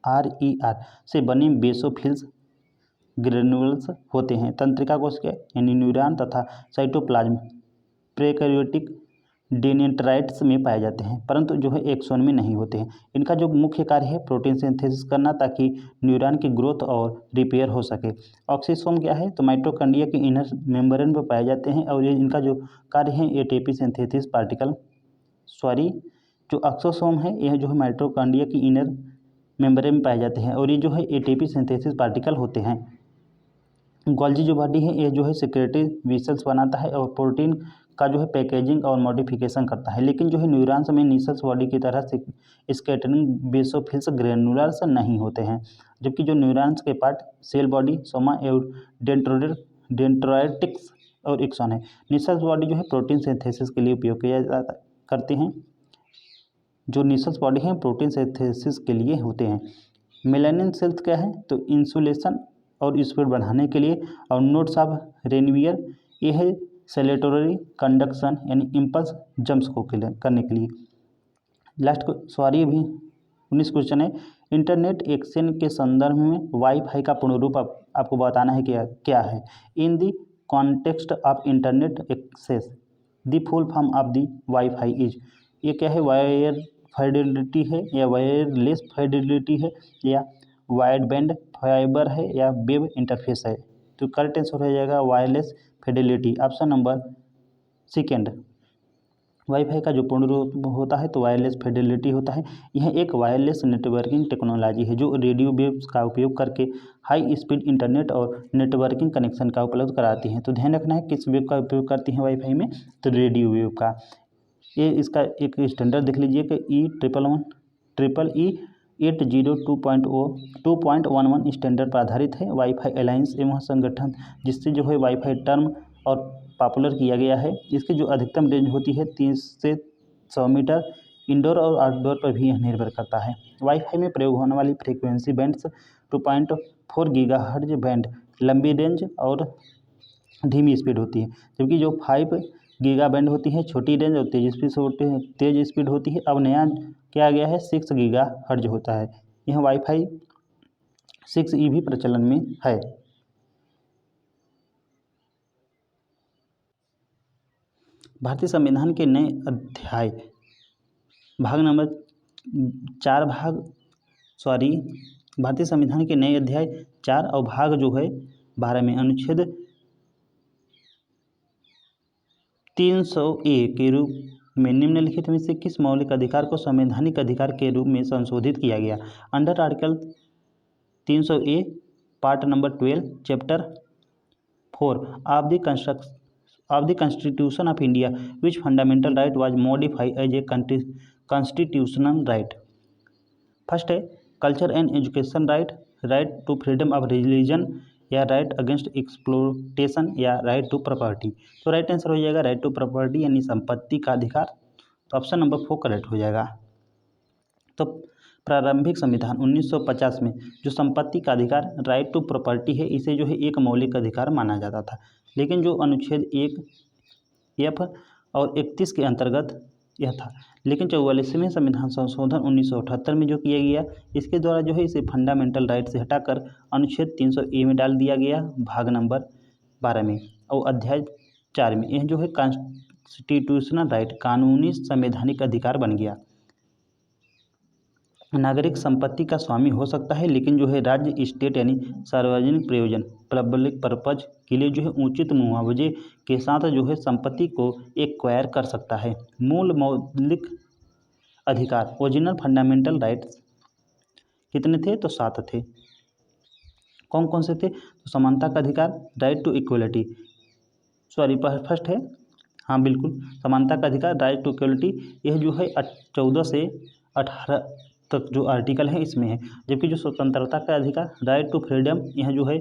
RER से बने बेसोफिल्स ग्रेनुल्स होते हैं। तंत्रिका कोशिका यानी न्यूरॉन तथा साइटोप्लाज्म प्रोकैरियोटिक डेंड्राइट्स में पाए जाते हैं, परंतु जो है एक्सोन में नहीं होते हैं। इनका जो मुख्य कार्य है प्रोटीन सिंथेसिस करना ताकि न्यूरॉन की ग्रोथ और रिपेयर हो सके। ऑक्सीसोम क्या है, तो माइटोकॉन्ड्रिया के इनर मेम्ब्रेन पर पाए जाते हैं और ये इनका जो कार्य है एटीपी सिंथेसिस पार्टिकल जो एक्सोसोम है यह जो है माइटोकॉन्ड्रिया की इनर मेम्ब्रेन में पाए जाते हैं और ये जो है एटीपी सिंथेसिस पार्टिकल होते हैं। गोल्जी जो बॉडी है ये जो है सिक्रेटरी वेसल्स बनाता है और प्रोटीन का जो है पैकेजिंग और मॉडिफिकेशन करता है। लेकिन जो है न्यूरॉन्स में निसल्स बॉडी की तरह से स्कैटरिंग बेसोफिल्स ग्रेनुलर्स नहीं होते हैं, जबकि जो न्यूरॉन्स के पार्ट सेल बॉडी, सोमा और डेंड्राइटिक्स और एक्सॉन है। निसल्स बॉडी जो है प्रोटीन सिंथेसिस के लिए उपयोग किया जाता करते हैं। जो निसल्स बॉडी हैं प्रोटीन सिंथेसिस के लिए होते हैं। मेलानिन सेल्स क्या है, तो इंसुलेशन और स्पीड बढ़ाने के लिए, और नोड्स ऑफ रेनवियर ये है सेलेटोरी कंडक्शन यानी इम्पल्स जम्प्स को करने के लिए। लास्ट को सॉरी भी 19 क्वेश्चन है। इंटरनेट एक्सचेंज के संदर्भ में वाईफाई का पूर्ण रूप आपको बताना है क्या है। In the context of internet access the full form of the WiFi is, ये क्या है, वायर फाइडेलिटी है या वायरलेस फाइडेलिटी है या वाइड बैंड फाइबर है या वेब इंटरफेस है। तो करेक्ट आंसर हो जाएगा wireless fidelity, option number second. Wifi का जो पूर्ण रूप होता है तो वायरलेस फाइडेलिटी होता है। यह एक वायरलेस नेटवर्किंग टेक्नोलॉजी है जो रेडियो वेव्स का उपयोग करके हाई स्पीड इंटरनेट और नेटवर्किंग कनेक्शन का उपलब्ध कराती है। तो ध्यान रखना है किस वेव का उपयोग करती है वाईफाई में, तो रेडियो वेव का। ये इसका एक स्टैंडर्ड देख लीजिए कि EEE 802.11 स्टैंडर्ड पर आधारित है। वाईफाई अलायंस एवं संगठन जिससे जो है वाईफाई टर्म और पॉपुलर किया गया है। इसकी जो अधिकतम रेंज होती है 30 से 100 मीटर, इंडोर और आउटडोर पर भी यह निर्भर करता है। वाईफाई में प्रयोग होने वाली फ्रीक्वेंसी बैंड्स 2.4 गीगाहर्ट्ज बैंड लंबी रेंज और धीमी स्पीड होती है, जबकि जो 5 गीगा बैंड होती है छोटी रेंज और तेज स्पीड होती है। अब नया क्या गया है 6 गीगा हर्ट्ज होता है। यह वाईफाई 6E भी प्रचलन में है। भारतीय संविधान के नए अध्याय भाग नंबर 4 भारतीय संविधान के नए अध्याय 4 और भाग जो है 12 में अनुच्छेद 301 के रूप में निम्नलिखित में से किस मौलिक अधिकार को संवैधानिक अधिकार के रूप में संशोधित किया गया? Under article 300A part number 12 chapter 4 of the constitution of India which fundamental right was modified as a constitutional right. First है culture and education right, right to freedom of religion, या राइट अगेंस्ट एक्सप्लोटेशन, या right to property. तो right answer हो जाएगा right to property यानी संपत्ति का अधिकार। तो ऑप्शन नंबर 4 करेक्ट हो जाएगा। तो प्रारंभिक संविधान 1950 में जो संपत्ति का अधिकार राइट टू प्रॉपर्टी है इसे जो है एक मौलिक अधिकार माना जाता था, लेकिन जो अनुच्छेद 1F और 31 के अंतर्गत यह था, लेकिन 44वें संविधान संशोधन 1978 में जो किया गया इसके द्वारा जो है इसे फंडामेंटल राइट से हटाकर अनुच्छेद 300A में डाल दिया गया भाग नंबर 12 में और अध्याय 4 में। यह जो है कॉन्स्टिट्यूशनल राइट कानूनी संवैधानिक अधिकार बन गया। नागरिक संपत्ति का स्वामी हो सकता है, लेकिन जो है राज्य स्टेट यानी सार्वजनिक प्रयोजन पब्लिक पर्पज के लिए जो है उचित मुआवजे के साथ जो है संपत्ति को एक्वायर कर सकता है। मूल मौलिक अधिकार ओरिजिनल फंडामेंटल राइट्स कितने थे? तो 7 थे। कौन कौन से थे? तो समानता का अधिकार right to equality, sorry first है, हाँ बिल्कुल समानता का अधिकार राइट टू इक्वलिटी, यह जो है 14 से 18 तक जो आर्टिकल है इसमें है। जबकि जो स्वतंत्रता का अधिकार राइट टू फ्रीडम यह जो है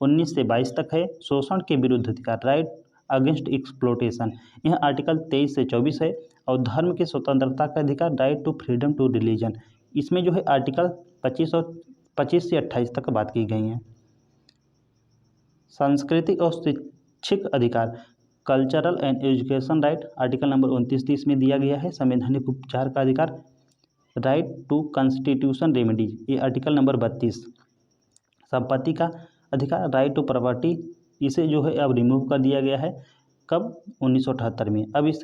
19 से 22 तक है। शोषण के विरुद्ध अधिकार राइट अगेंस्ट एक्सप्लोटेशन यह आर्टिकल 23 से 24 है। और धर्म की स्वतंत्रता का अधिकार right to freedom to religion इसमें जो है आर्टिकल 25 से 28 तक बात की गई है। सांस्कृतिक और शैक्षिक अधिकार cultural and education right article number 29-30 में दिया गया है। संवैधानिक उपचार का अधिकार राइट टू कॉन्स्टिट्यूशन रेमेडीज ये आर्टिकल नंबर 32। संपत्ति का अधिकार राइट टू प्रॉपर्टी इसे जो है अब रिमूव कर दिया गया है। कब? 1978 में। अब इस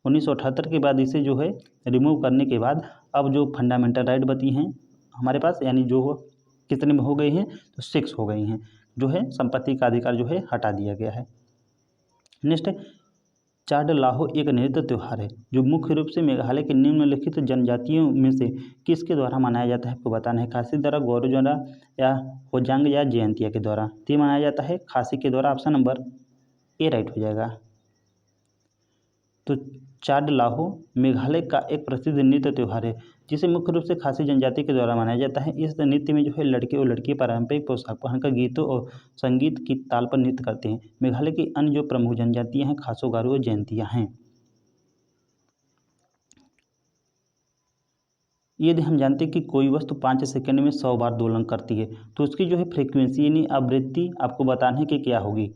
1978 के बाद इसे जो है रिमूव करने के बाद अब जो फंडामेंटल राइट बची हैं हमारे पास यानी जो कितने में हो गए हैं? तो 6 हो गए हैं। जो है संपत्ति का अधिकार जो है हटा दिया गया है। नेक्स्ट है चाडलाहो एक नृत्य त्यौहार है जो मुख्य रूप से मेघालय के निम्नलिखित जनजातियों में से किसके द्वारा मनाया जाता है? आपको बताना है। खासी द्वारा, गौर द्वारा, या होजांग या जयंतिया के द्वारा। तो मनाया जाता है खासी के द्वारा। ऑप्शन नंबर ए राइट हो जाएगा। तो चाडलाहो मेघालय का एक प्रसिद्ध नृत्य त्यौहार है जिसे मुख्य रूप से खासी जनजाति के द्वारा मनाया जाता है। इस नृत्य में जो है लड़के और लड़की पारंपरिक पोशाक पहनकर गीतों और संगीत की ताल पर नृत्य करते हैं। मेघालय की अन्य जो प्रमुख जनजातियां हैं खासो, गारो और जयंतियां हैं। यदि हम जानते हैं कि कोई वस्तु 5 सेकंड में 100 बार दोलन करती है तो उसकी जो है फ्रीक्वेंसी यानी आवृत्ति आपको बताना है कि क्या होगी।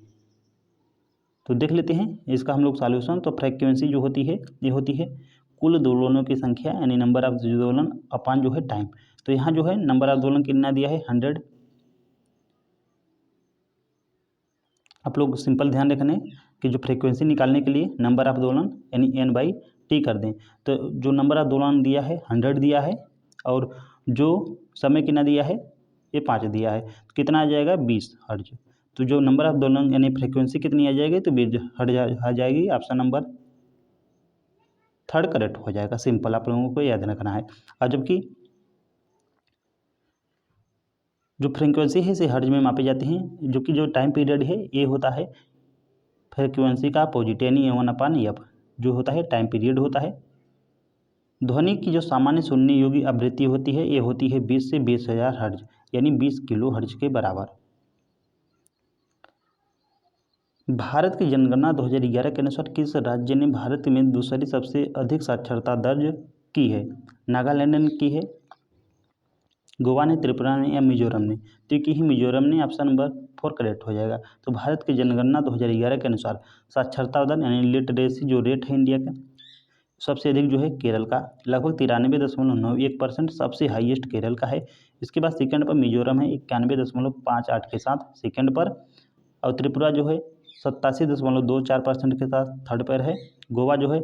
तो देख लेते हैं इसका हम लोग सॉल्यूशन। तो फ्रीक्वेंसी जो होती है ये होती है कुल दोलनों की संख्या यानी नंबर ऑफ दोलन अपान जो है टाइम। तो यहाँ जो है नंबर ऑफ दोलन कितना दिया है? 100। आप लोग सिंपल ध्यान रखने कि जो फ्रीक्वेंसी निकालने के लिए नंबर ऑफ दोलन यानी n/t कर दें। तो जो नंबर ऑफ दोलन दिया है 100 दिया है और जो समय कितना दिया है ये 5 दिया है। तो कितना आ जाएगा? 20 हर्ट्ज। तो जो नंबर ऑफ दोलन यानी फ्रीक्वेंसी कितनी आ जाएगी? तो 20 हर्ट्ज आ जाएगी। ऑप्शन नंबर 3 करेक्ट हो जाएगा। सिंपल आप लोगों को याद रखना है। और जबकि जो फ्रीक्वेंसी है इसे हर्ट्ज में मापी जाती हैं, जो कि जो टाइम पीरियड है ये होता है फ्रीक्वेंसी का अपोजिट यानी A1/F जो होता है टाइम पीरियड होता है। ध्वनि की जो सामान्य सुनने योग्य आवृत्ति होती है ये होती है 20 से 20,000 हर्ट्ज यानी 20 किलो हर्ट्ज के बराबर। भारत की जनगणना 2011 के अनुसार किस राज्य ने भारत में दूसरी सबसे अधिक साक्षरता दर्ज की है? नागालैंड ने की है, गोवा ने, त्रिपुरा ने, या मिजोरम ने? तो ये की ही मिजोरम ने। ऑप्शन नंबर 4 करेक्ट हो जाएगा। तो भारत की जनगणना 2011 के अनुसार साक्षरता दर यानी लिटरेसी जो रेट है इंडिया का सबसे अधिक जो है केरल का लगभग 93.91%, सबसे हाईएस्ट केरल का है। इसके बाद सेकंड पर मिजोरम है 91.58 के साथ सेकंड पर। और त्रिपुरा जो है 87.24% के साथ थर्ड पर है। गोवा जो है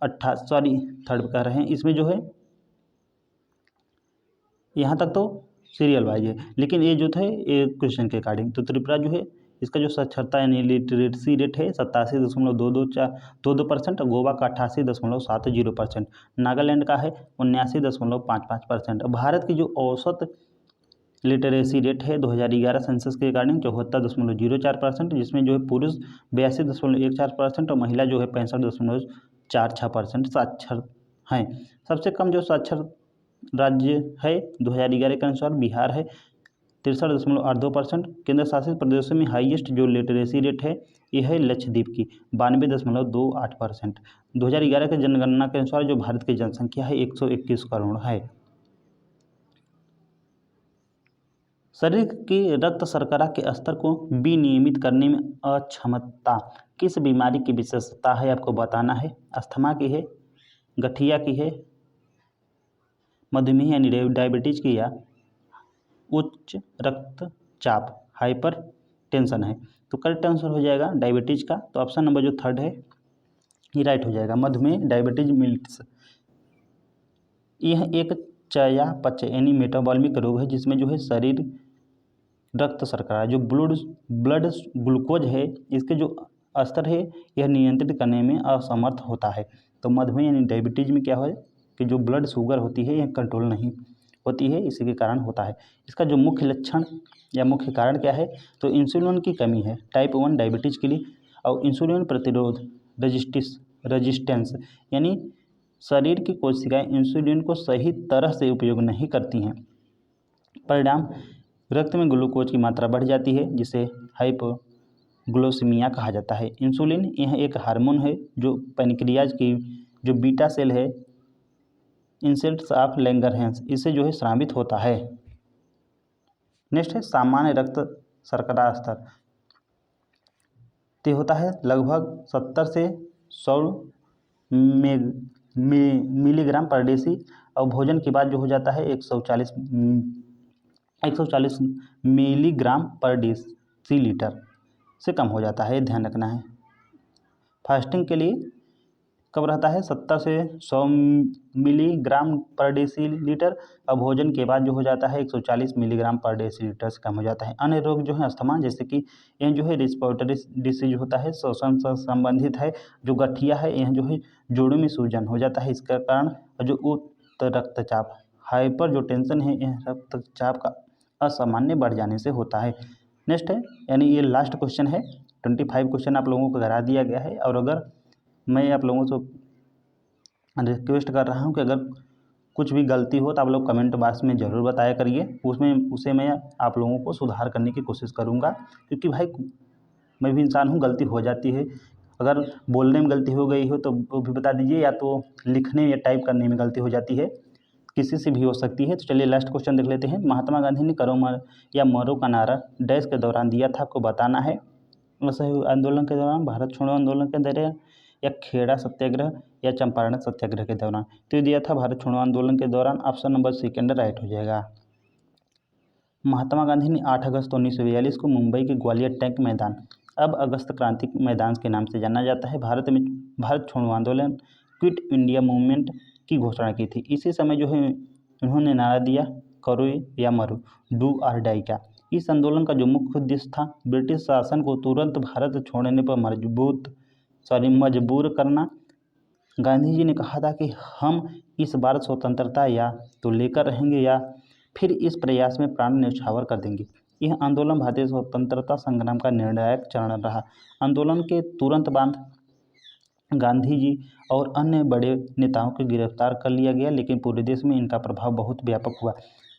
थर्ड पर है। इसमें जो है यहाँ तक तो सीरियल वाइज है, लेकिन ये जो थे ये क्वेश्चन के अकॉर्डिंग। तो त्रिपुरा जो है इसका जो साक्षरता यानी लिटरेसी रेट है 87.22% और गोवा का 88.70%। नागालैंड का है 79.55%। भारत की जो औसत लिटरेसी रेट है 2011 सेंसस के अकॉर्डिंग 74.04%, जिसमें जो है पुरुष 82.14% और महिला जो है 65.46% साक्षर हैं। सबसे कम जो साक्षर राज्य है 2011 के अनुसार बिहार है 63.82%। केंद्र शासित प्रदेशों में हाईएस्ट जो लिटरेसी रेट है ये है लक्षद्वीप की 92.28%। 2011 के जनगणना के अनुसार जो भारत की जनसंख्या है 121 करोड़ है। शरीर की रक्त शर्करा के स्तर को विनियमित करने में अक्षमता किस बीमारी की विशेषता है आपको बताना है। अस्थमा की है, गठिया की है, मधुमेह यानी डायबिटीज की, या उच्च रक्तचाप हाइपर टेंशन है। तो करेक्ट आंसर हो जाएगा डायबिटीज का। तो ऑप्शन नंबर जो 3 है ये राइट हो जाएगा, मधुमेह डायबिटीज मिल्ट्स। यह एक चयापचय यानी मेटाबॉलिक रोग है जिसमें जो है शरीर रक्त शर्करा जो ब्लड ग्लूकोज है इसके जो स्तर है यह नियंत्रित करने में असमर्थ होता है। तो मधुमेह यानी डायबिटीज में क्या है कि जो ब्लड शुगर होती है यह कंट्रोल नहीं होती है, इसी के कारण होता है। इसका जो मुख्य लक्षण या मुख्य कारण क्या है तो इंसुलिन की कमी है टाइप 1 डायबिटीज के लिए, और इंसुलिन प्रतिरोध रेजिस्टेंस यानी शरीर की कोशिकाएं इंसुलिन को सही तरह से उपयोग नहीं करती हैं। परिणाम रक्त में ग्लूकोज की मात्रा बढ़ जाती है जिसे हाइपोग्लाइसीमिया कहा जाता है। इंसुलिन यह एक हार्मोन है जो पैनक्रियाज की जो बीटा सेल है इंसेल्ट्स ऑफ लैंगरहैंस इससे जो है स्रावित होता है। नेक्स्ट है सामान्य रक्त शर्करा स्तर। तो होता है लगभग 70 से 100 मिलीग्राम पर डेसी, और भोजन के बाद जो हो जाता है 140 मिलीग्राम पर डेसीलीटर से कम हो जाता है, ध्यान रखना है। फास्टिंग के लिए कब रहता है 70 से 100 मिलीग्राम पर डेसीलीटर, और भोजन के बाद जो हो जाता है 140 मिलीग्राम पर डेसीलीटर से कम हो जाता है। अन्य रोग जो है अस्थमा जैसे कि यह जो है रिस्पिरेटरी डिसीज होता है, श्वसन से संबंधित है। जो गठिया है यह जो है जोड़ों में सूजन हो जाता है इसका कारण, और जो उच्च रक्तचाप हाइपर जो टेंशन है यह रक्तचाप का असामान्य बढ़ जाने से होता है। नेक्स्ट है यानी ये लास्ट क्वेश्चन है, 25 क्वेश्चन आप लोगों को करा दिया गया है। और अगर मैं आप लोगों से रिक्वेस्ट कर रहा हूं कि अगर कुछ भी गलती हो तो आप लोग कमेंट बॉक्स में ज़रूर बताया करिए, उसे मैं आप लोगों को सुधार करने की कोशिश करूंगा। क्योंकि भाई मैं भी इंसान हूं, गलती हो जाती है। अगर बोलने में गलती हो गई हो तो वो भी बता दीजिए, या तो लिखने या टाइप करने में गलती हो जाती है, किसी से भी हो सकती है। तो चलिए लास्ट क्वेश्चन देख लेते हैं। महात्मा गांधी ने करो या मरो का नारा डैश के दौरान दिया था, आपको बताना है। असहयोग आंदोलन के दौरान, भारत छोड़ो आंदोलन के दौरान, या खेड़ा सत्याग्रह, या चंपारण सत्याग्रह के दौरान। तो दिया था भारत छोड़ो आंदोलन के दौरान, ऑप्शन नंबर 2 राइट हो जाएगा। महात्मा गांधी ने 8 अगस्त 1942 को मुंबई के ग्वालियर टैंक मैदान, अब अगस्त क्रांति मैदान के नाम से जाना जाता है, भारत छोड़ो आंदोलन क्विट इंडिया मूवमेंट की घोषणा की थी। इसी समय जो है उन्होंने नारा दिया करो या मरो, डू और डाई का। इस आंदोलन का जो मुख्य उद्देश्य था ब्रिटिश शासन को तुरंत भारत छोड़ने पर मजबूर करना। गांधी जी ने कहा था कि हम इस बार स्वतंत्रता या तो लेकर रहेंगे या फिर इस प्रयास में प्राण न्यौछावर कर देंगे। यह आंदोलन भारतीय स्वतंत्रता संग्राम का निर्णायक चरण रहा। आंदोलन के तुरंत बाद गांधी जी और अन्य बड़े नेताओं को गिरफ्तार कर लिया गया, लेकिन पूरे देश में इनका प्रभाव बहुत व्यापक हुआ।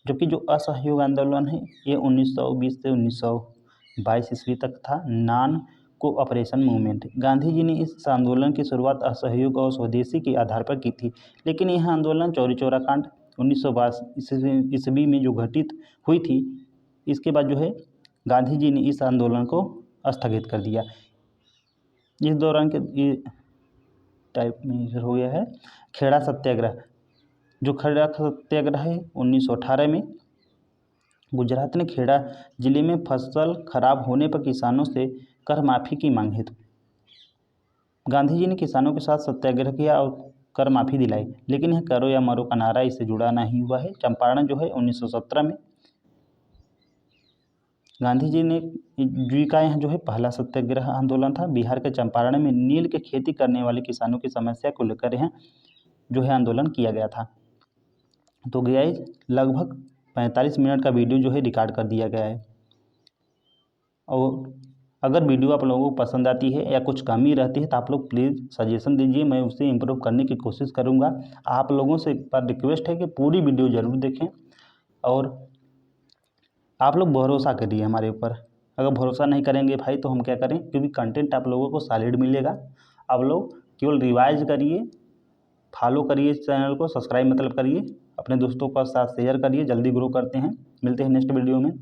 जबकि जो असहयोग आंदोलन है ये 1920 से 1922 ईस्वी तक था, non cooperation movement. Gandhi ji ने इस आंदोलन की शुरुआत असहयोग और स्वदेशी के आधार पर की थी, लेकिन यह आंदोलन चौरी चौरा कांड 1922 ईस्वी में जो घटित हुई थी, इसके बाद जो है गांधी जी ने इस आंदोलन को स्थगित कर दिया। इस दौरान के टाइप में हो गया है खेड़ा सत्याग्रह। जो खेड़ा सत्याग्रह है 1918 में गुजरात ने खेड़ा जिले में फसल खराब होने पर किसानों से कर माफ़ी की मांग हेतु गांधी जी ने किसानों के साथ सत्याग्रह किया और कर माफ़ी दिलाई, लेकिन यह करो या मरो का नारा इससे जुड़ा नहीं हुआ है। चंपारण जो है 1917 में गांधी जी का यहाँ जो है पहला सत्याग्रह आंदोलन था। बिहार के चंपारण में नील की खेती करने वाले किसानों की समस्या को लेकर यहाँ जो है आंदोलन किया गया था। तो गाइस लगभग 45 मिनट का वीडियो जो है रिकॉर्ड कर दिया गया है। और अगर वीडियो आप लोगों को पसंद आती है या कुछ कमी रहती है तो आप लोग प्लीज़ सजेशन दीजिए, मैं उसे इम्प्रूव करने की कोशिश करूँगा। आप लोगों से एक बार रिक्वेस्ट है कि पूरी वीडियो ज़रूर देखें और आप लोग भरोसा करिए हमारे ऊपर। अगर भरोसा नहीं करेंगे भाई तो हम क्या करें, क्योंकि कंटेंट आप लोगों को सॉलिड मिलेगा। आप लोग केवल रिवाइज करिए, फॉलो करिए इस चैनल को, सब्सक्राइब मतलब करिए, अपने दोस्तों के साथ शेयर करिए। जल्दी ग्रो करते हैं, मिलते हैं नेक्स्ट वीडियो में।